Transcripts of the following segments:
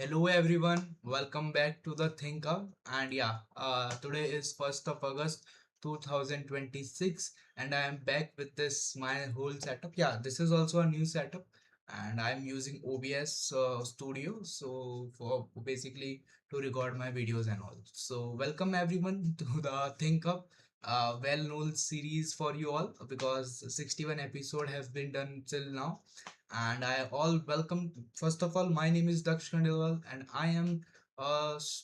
Hello everyone, welcome back to the ThinkHub. And today is 1st of August 2026, and I am back with this my whole setup. Yeah, this is also a new setup, and I'm using OBS Studio for basically to record my videos and all. So welcome everyone to the ThinkHub. Well-known series for you all because 61 episode have been done till now, and I all welcome. First of all, my name is Daksh Khandelwal, and I am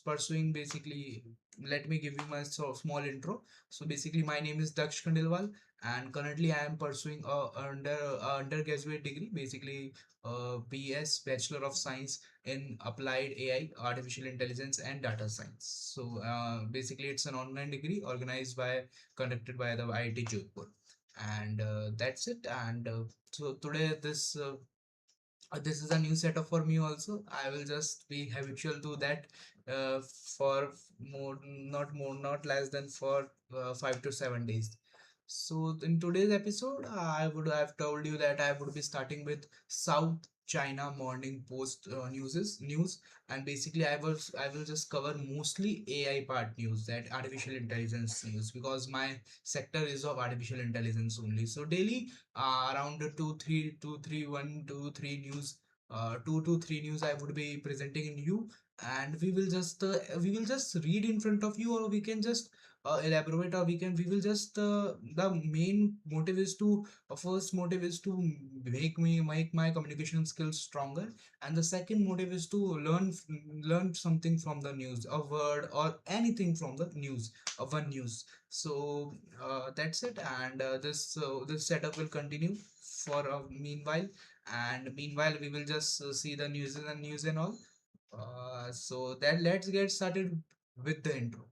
pursuing basically. Let me give you my small intro. So basically, my name is Daksh Khandelwal, and currently I am pursuing a undergraduate degree, basically BS Bachelor of Science in Applied AI, Artificial Intelligence, and Data Science. So basically, it's an online degree organized by conducted by the IIT Jodhpur, and that's it. And so today this is a new setup for me also. I will just be habitual to that for not less than for 5 to 7 days. So in today's episode, I would have told you that I would be starting with South China Morning Post news, and basically I will just cover mostly AI part news, that artificial intelligence news, because my sector is of artificial intelligence only. So daily around 2 to 3 news I would be presenting in you, and we will just read in front of you, or we can just elaborate, or we will just the main motive is to first motive is to make my communication skills stronger, and the second motive is to learn something from the news, a word or anything from the news of a news. So that's it, and this setup will continue for meanwhile, and meanwhile we will just see the news and all. So that let's get started with the intro.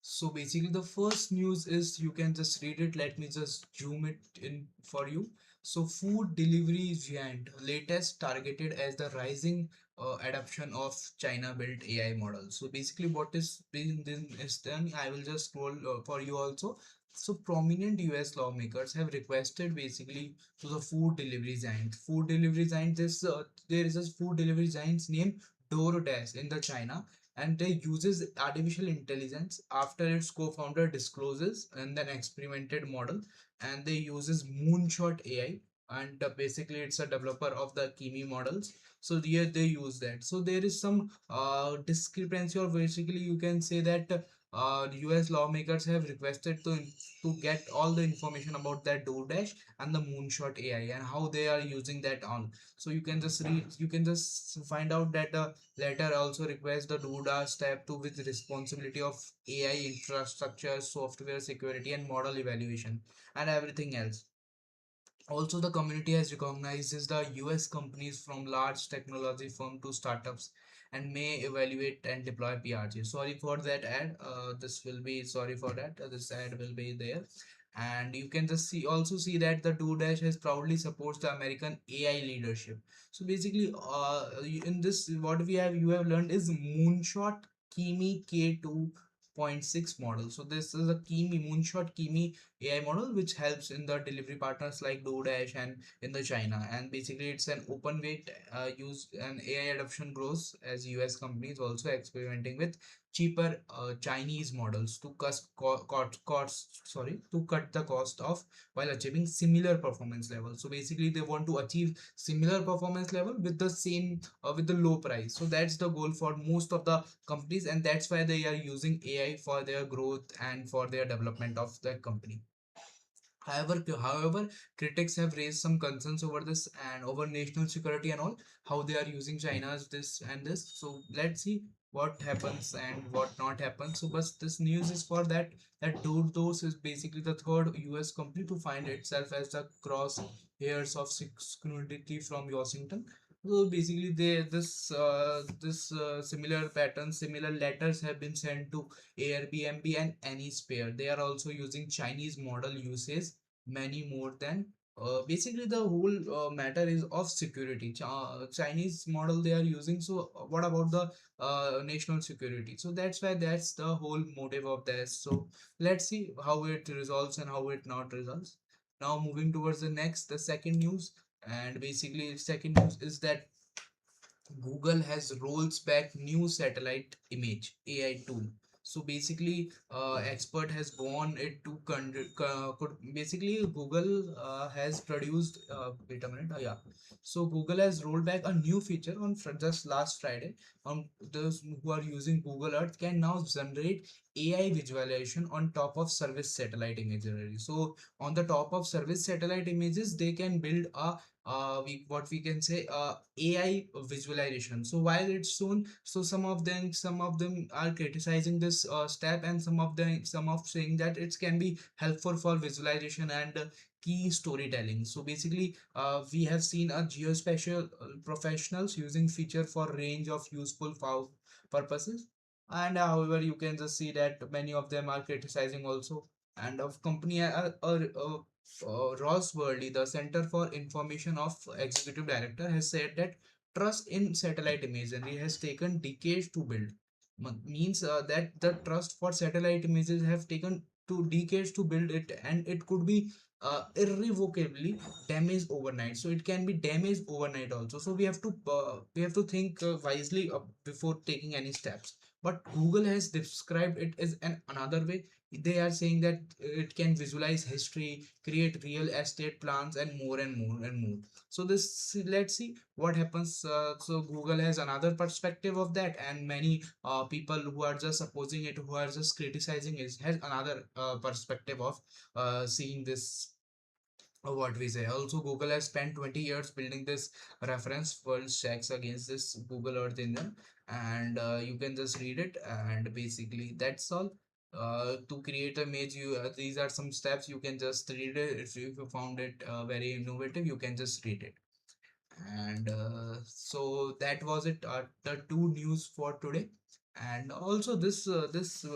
So basically, the first news is, you can just read it. Let me just zoom it in for you. So, food delivery giant latest targeted as the rising adoption of China-built AI model. So basically, what is being is done, I will just scroll for you also. So prominent US lawmakers have requested basically to the food delivery giant. Food delivery giant. There is a food delivery giant's name DoorDash in the China, and they uses artificial intelligence after its co-founder discloses and then experimented model, and they uses moonshot AI, and basically it's a developer of the Kimi models. So here they use that. So there is some discrepancy, or basically you can say that US lawmakers have requested to get all the information about that DoorDash and the moonshot AI and how they are using that on. So you can just read, you can just find out that letter also requires the DODA step 2 with responsibility of AI infrastructure, software security, and model evaluation, and everything else. Also, the community has recognizes the US companies from large technology firm to startups, and may evaluate and deploy PRG. Sorry for that ad. This will be sorry for that. This ad will be there, and you can just see that the DoorDash has proudly supports the American AI leadership. So basically, in this, what we have you have learned is Moonshot Kimi K2.6 model. So this is a Kimi Moonshot Kimi AI model which helps in the delivery partners like DoorDash and in the China. And basically, it's an open weight use, and AI adoption grows as US companies also experimenting with cheaper Chinese models to cut the cost of while achieving similar performance level. So basically, they want to achieve similar performance level with the same with the low price. So that's the goal for most of the companies, and that's why they are using AI for their growth and for their development of the company. However, critics have raised some concerns over this and over national security and all, how they are using China's this and this. So let's see what happens and what not happens. So, but this news is for that DoorDash is basically the third US company to find itself as the cross hairs of security from Washington. So basically, this similar pattern, similar letters have been sent to Airbnb and AnySpare. They are also using Chinese model usage many more than basically the whole matter is of security. Chinese model they are using. So what about the national security? So that's why that's the whole motive of this. So let's see how it resolves and how it not resolves. Now moving towards the second news, and basically second news is that Google has rolls back new satellite image AI tool. So basically, expert has gone it to could basically Google has produced. Wait a minute. Yeah. So Google has rolled back a new feature on just last Friday. On those who are using Google Earth can now generate AI visualization on top of service satellite imagery. So on the top of service satellite images, they can build a what we can say AI visualization. So while it's shown, so some of them are criticizing this step, and some of saying that it can be helpful for visualization and key storytelling. So basically, we have seen a geospatial professionals using feature for range of useful purposes, and however you can just see that many of them are criticizing also. And of company Ross Worley, the Center for Information of Executive Director, has said that trust in satellite imagery has taken decades to build. Means that the trust for satellite images have taken 2 decades to build it, and it could be irrevocably damaged overnight. So it can be damaged overnight also. So we have to think wisely before taking any steps. But Google has described it as another way. They are saying that it can visualize history, create real estate plans, and more and more and more. So this, let's see what happens. So Google has another perspective of that, and many people who are just opposing it, who are just criticizing it, has another perspective of seeing this. What we say, also Google has spent 20 years building this reference world checks against this Google Earth engine, and you can just read it, and basically that's all. To create a image, these are some steps. You can just read it. If you found it very innovative, you can just read it. And so that was it, the two news for today. And also this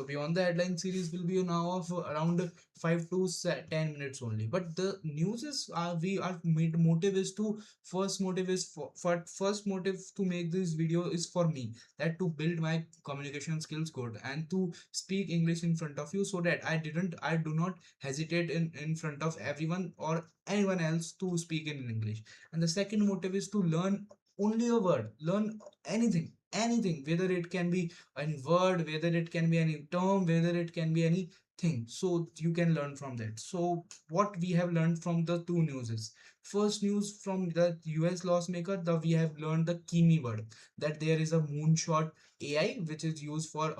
beyond the headline series will be now of around 5 to 10 minutes only, but the news is we are made motive is to first motive is for first motive to make this video is for me, that to build my communication skills good and to speak English in front of you, so that I do not hesitate in front of everyone or anyone else to speak in English. And the second motive is to learn only a word, learn anything, whether it can be any word, whether it can be any term, whether it can be anything, so you can learn from that. So what we have learned from the two news is, first news from the US lawmaker, the we have learned the kimi word, that there is a moonshot AI which is used for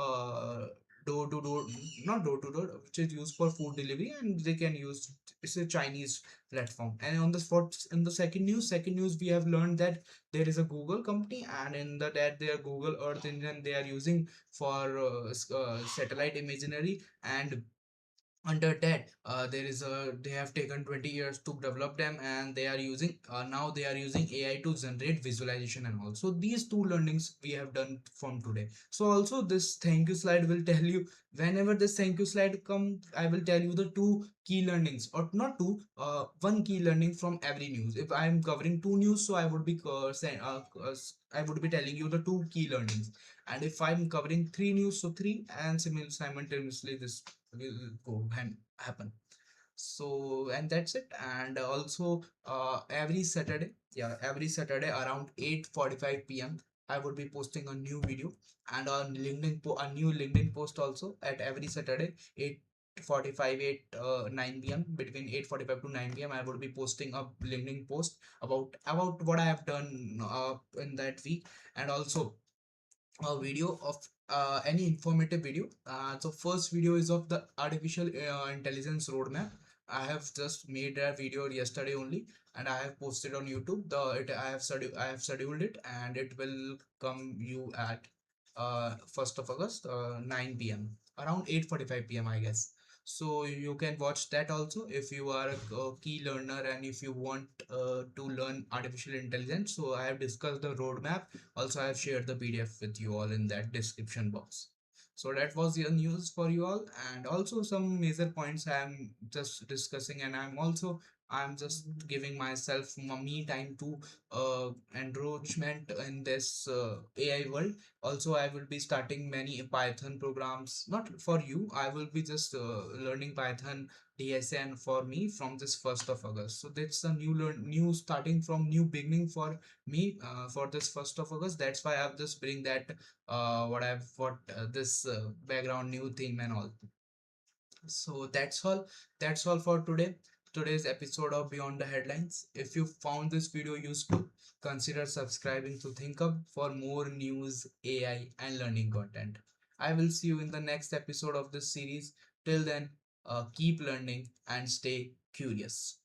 door to door, not door to door, which is used for food delivery, and they can use, it's a Chinese platform. And on the spot, in the second news we have learned that there is a Google company, and in the that their Google Earth engine they are using for satellite imagery. And under that there is a they have taken 20 years to develop them, and they are using now they are using AI to generate visualization. And also these two learnings we have done from today. So also this thank you slide will tell you, whenever this thank you slide come, I will tell you the two key learnings, or not two, one key learning from every news. If I am covering two news, so I would be I would be telling you the two key learnings. And if I'm covering three news, so three, and simultaneously this will go and happen. So and that's it. And also every Saturday around 8:45 p.m. I would be posting a new video, and on a new LinkedIn post also at every Saturday 8:45 9 p.m. Between 8:45 to 9 p.m. I would be posting a LinkedIn post about what I have done in that week. And also a video of any informative video. So first video is of the artificial intelligence roadmap. I have just made that video yesterday only, and I have posted on YouTube. I have scheduled it, and it will come you at 1st of August, 9 p.m. around 8:45 p.m. I guess. So you can watch that also if you are a key learner, and if you want to learn artificial intelligence. So I have discussed the roadmap. Also, I have shared the PDF with you all in that description box. So that was the news for you all, and also some major points I am just discussing, and I'm just giving myself me time to enroachment in this AI world. Also, I will be starting many Python programs, not for you. I will be just learning Python DSN for me from this 1st of August. So that's a new starting from new beginning for me for this 1st of August. That's why I've just bring that what this background new theme and all. So that's all for today's episode of Beyond the Headlines. If you found this video useful, consider subscribing to ThinkHub for more news, AI, and learning content. I will see you in the next episode of this series. Till then, keep learning and stay curious.